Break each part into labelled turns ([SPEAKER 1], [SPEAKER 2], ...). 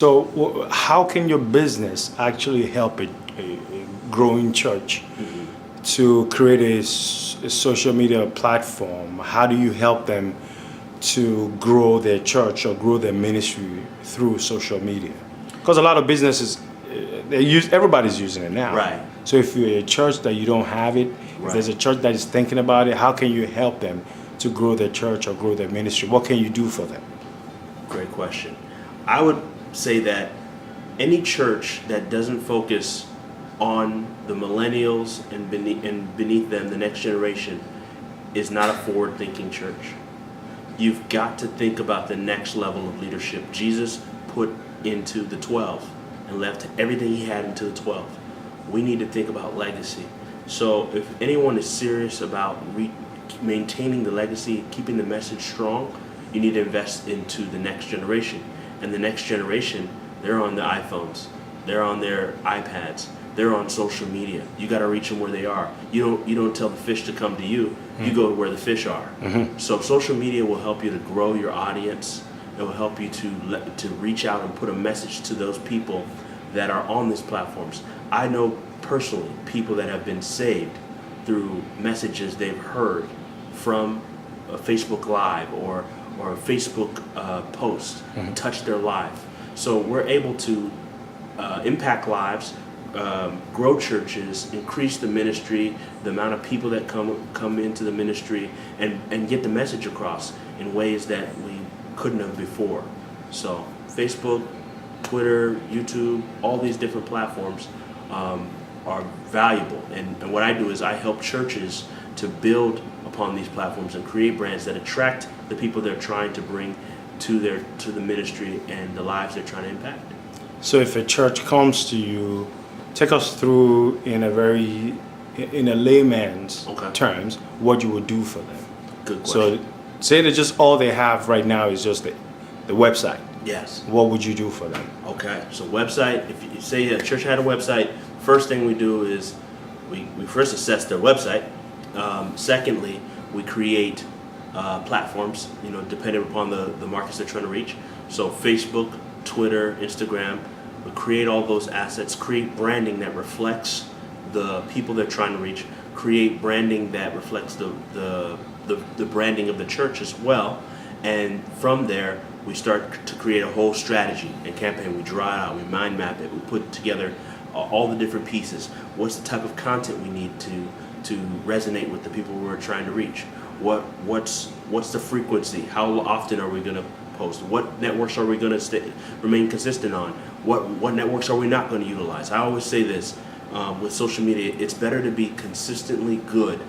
[SPEAKER 1] So, how can your business actually help a growing church to create a social media platform? How do you help them to grow their church or grow their ministry through social media? Because a lot of businesses, everybody's using it now.
[SPEAKER 2] Right.
[SPEAKER 1] So, if you're a church that you don't have it, if there's a church that is thinking about it, how can you help them to grow their church or grow their ministry? What can you do for them?
[SPEAKER 2] Great question. I would say that any church that doesn't focus on the millennials and beneath them, the next generation, is not a forward-thinking church. You've got to think about the next level of leadership. Jesus put into the 12 and left everything he had into the 12. We need to think about legacy. So if anyone is serious about maintaining the legacy, keeping the message strong, you need to invest into the next generation. And the next generation, they're on the iPhones, they're on their iPads, they're on social media. You got to reach them where they are. You don't tell the fish to come to you. You go to where the fish are. So social media will help you to grow your audience. It will help you to reach out and put a message to those people that are on these platforms. I know personally people that have been saved through messages they've heard from a Facebook Live or a Facebook post, touch their life. So we're able to impact lives, grow churches, increase the ministry, the amount of people that come into the ministry, and get the message across in ways that we couldn't have before. So Facebook, Twitter, YouTube, all these different platforms are valuable. And what I do is I help churches to build upon these platforms and create brands that attract the people they're trying to bring to the ministry and the lives they're trying to impact.
[SPEAKER 1] So if a church comes to you, take us through in a layman's terms what you would do for them.
[SPEAKER 2] Good question.
[SPEAKER 1] So say that just all they have right now is just the website.
[SPEAKER 2] Yes.
[SPEAKER 1] What would you do for them?
[SPEAKER 2] Okay. So website, if you say a church had a website, first thing we do is we first assess their website. Secondly, we create platforms, depending upon the markets they're trying to reach. So Facebook, Twitter, Instagram, we create all those assets, create branding that reflects the people they're trying to reach, create branding that reflects the branding of the church as well. And from there, we start to create a whole strategy and campaign. We draw it out, we mind map it, we put together all the different pieces. What's the type of content we need to resonate with the people we're trying to reach? What's the frequency? How often are we going to post? What networks are we going to remain consistent on? What networks are we not going to utilize? I always say this with social media: it's better to be consistently good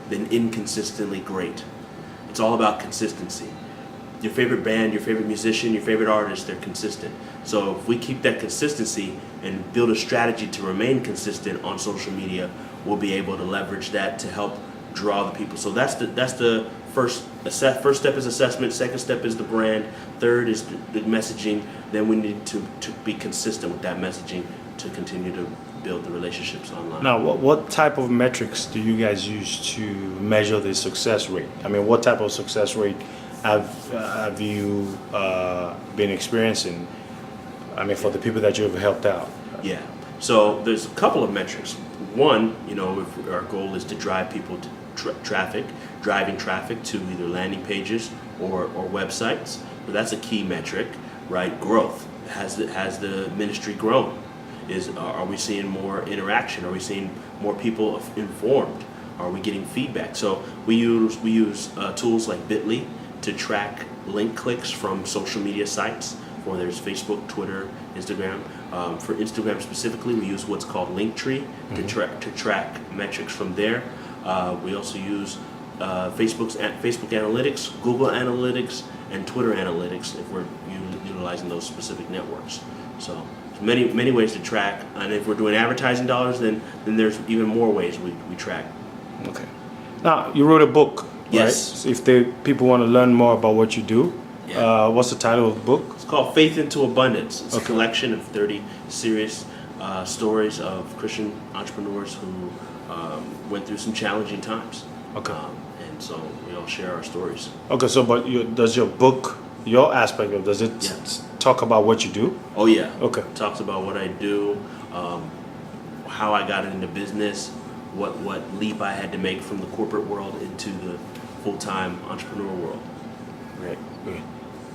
[SPEAKER 2] than inconsistently great. It's all about consistency. Your favorite band, your favorite musician, your favorite artist, they're consistent. So if we keep that consistency and build a strategy to remain consistent on social media, we'll be able to leverage that to help draw the people. So that's the first step is assessment. Second step is the brand. Third is the messaging. Then we need to be consistent with that messaging to continue to build the relationships online.
[SPEAKER 1] Now, what type of metrics do you guys use to measure the success rate? I mean, what type of success rate have you been experiencing? I mean, for the people that you've helped out.
[SPEAKER 2] Yeah. So there's a couple of metrics. One, if our goal is to drive people to driving traffic to either landing pages or websites. But that's a key metric, right? Growth. Has the ministry grown? Are we seeing more interaction? Are we seeing more people informed? Are we getting feedback? So we use tools like Bitly to track link clicks from social media sites. There's Facebook, Twitter, Instagram. For Instagram specifically, we use what's called Linktree to track metrics from there. We also use Facebook Analytics, Google Analytics, and Twitter Analytics if we're utilizing those specific networks. So many ways to track, and if we're doing advertising dollars, then there's even more ways we track.
[SPEAKER 1] Okay. Now, you wrote a book,
[SPEAKER 2] yes.
[SPEAKER 1] Right? So if people want to learn more about what you do, what's the title of the book?
[SPEAKER 2] It's called Faith into Abundance. It's a collection of 30 serious stories of Christian entrepreneurs who went through some challenging times.
[SPEAKER 1] Okay.
[SPEAKER 2] And so we all share our stories.
[SPEAKER 1] Okay, so does your book, your aspect of, does it talk about what you do?
[SPEAKER 2] Oh yeah.
[SPEAKER 1] Okay.
[SPEAKER 2] Talks about what I do, how I got into business, what leap I had to make from the corporate world into the full-time entrepreneur world.
[SPEAKER 1] Great. Great.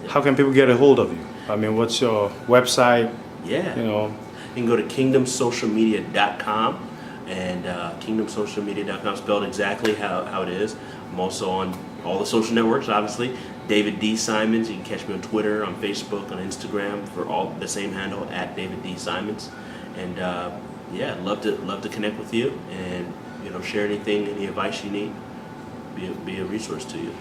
[SPEAKER 1] How can people get a hold of you? I mean, what's your website?
[SPEAKER 2] Yeah.
[SPEAKER 1] You know,
[SPEAKER 2] You can go to kingdomsocialmedia.com, and kingdomsocialmedia.com spelled exactly how it is. I'm also on all the social networks, obviously. David D. Simons. You can catch me on Twitter, on Facebook, on Instagram for all the same handle at David D. Simons. And yeah, I'd love to connect with you and share anything, any advice you need. Be a resource to you.